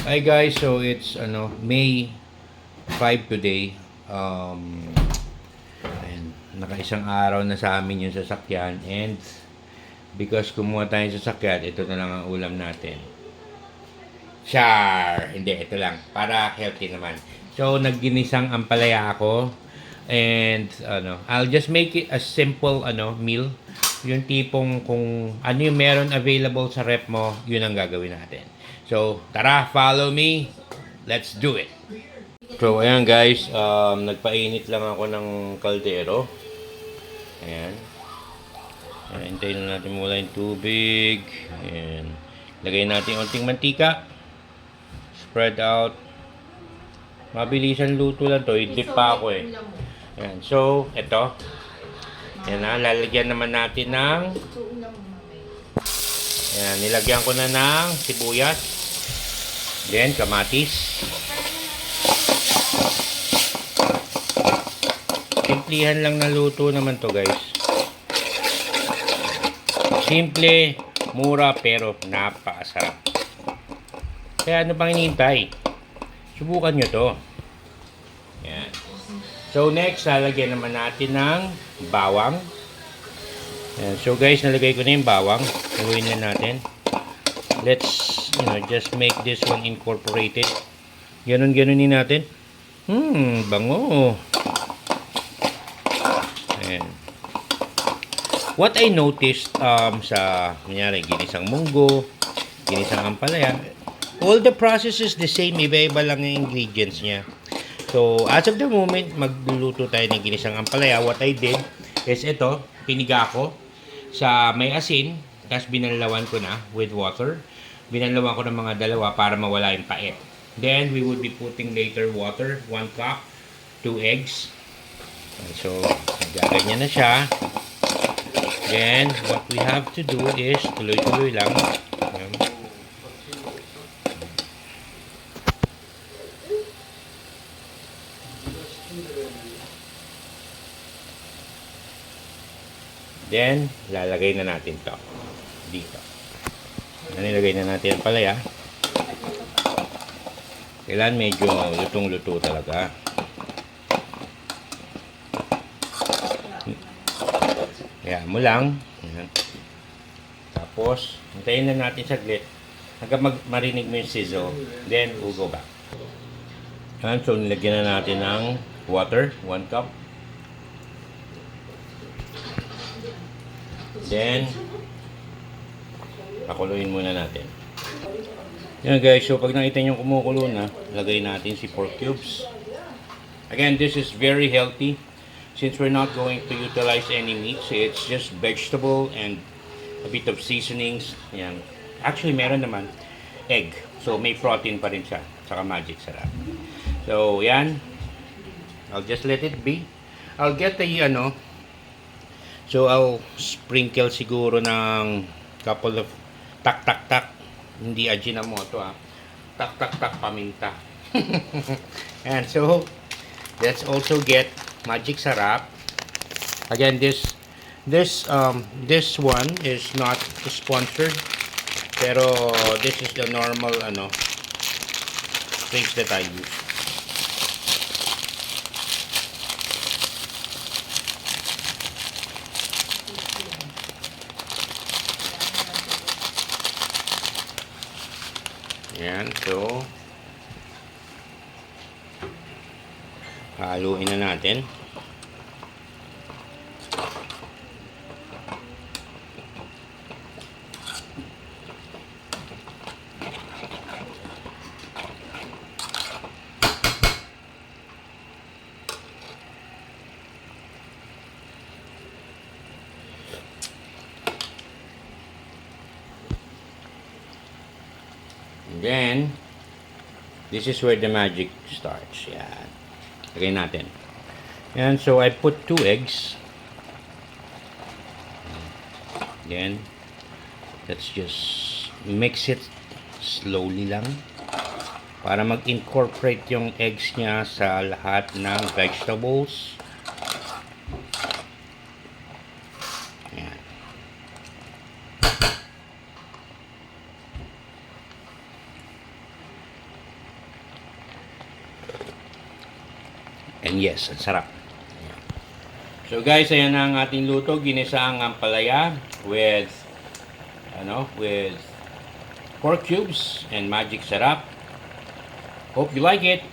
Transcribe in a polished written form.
Hi guys, so it's May 5 today. And nakaisang araw na sa amin yung sasakyan and because kumuha tayo ng sasakyan, ito na lang ang ulam natin. Char! Hindi, ito lang. Para healthy naman. So, nagginisang ampalaya ako and I'll just make it a simple meal. Yung tipong kung ano yung meron available sa rep mo, yun ang gagawin natin. So, tara, follow me. Let's do it. So, ayan guys, nagpainit lang ako ng kaldero. Ayan. Hintayin na natin mula yung tubig. Ayan. Lagay natin unting mantika. Spread out. Mabilisan luto lang to. I-dip pa ako eh. Ayan. So, ito. Ayan na. Lalagyan naman natin ng ayan. Nilagyan ko na ng sibuyas. Then, kamatis. Simplihan lang na luto naman to guys. Simple, mura, pero napakasarap. Kaya ano pang hinihintay? Subukan nyo to. Yan. So next, lalagyan naman natin ng bawang. Yan. So guys, nalagay ko na yung bawang. Haluin na natin. Let's, just make this one incorporated. Ganon-ganonin natin. Bango. Ayan. What I noticed sa kunyari ginisang munggo, ginisang ampalaya, all the process is the same, iba-iba lang yung ingredients niya. So, as of the moment, magluluto tayo ng ginisang ampalaya. What I did is ito, piniga ko sa may asin, tapos binalawan ko na with water. Binalawan ko ng mga dalawa para mawala yung pait. Then, we would be putting later water, 1 cup, 2 eggs. So, gaganyan na siya. Then, what we have to do is, tuloy-tuloy lang. Ayan. Then, lalagay na natin to dito. Nilagay na natin ang palaya. Kailan medyo lutong-luto talaga. Kaya mo lang. Ayan. Tapos, hintayin na natin saglit hanggang marinig mo yung sizzle. Then, we'll go back. Ayan, so nilagyan na natin ng water, 1 cup. Then, pakuluin muna natin. Yan guys, so pag nakita nyo kumukulo na, lagay natin si pork cubes. Again, this is very healthy. Since we're not going to utilize any meats, it's just vegetable and a bit of seasonings. Yan. Actually, meron naman egg. So, may protein pa rin siya. Saka magic sarap. So, yan. I'll just let it be. I'll get the, so, I'll sprinkle siguro ng couple of tak-tak-tak. Hindi Ajinomoto Tak-tak-tak paminta. And so, let's also get magic sarap. Again, this one is not sponsored, pero this is the normal things that I use. Yan, so haluin na natin. And then, this is where the magic starts. Yan. Lagay natin. Yan, so I put 2 eggs. Then, let's just mix it slowly lang para mag-incorporate yung eggs niya sa lahat ng vegetables. Yan. And yes, ang sarap. So guys, ayan na ang ating luto, ginisang ampalaya with with pork cubes and magic sarap. Hope you like it.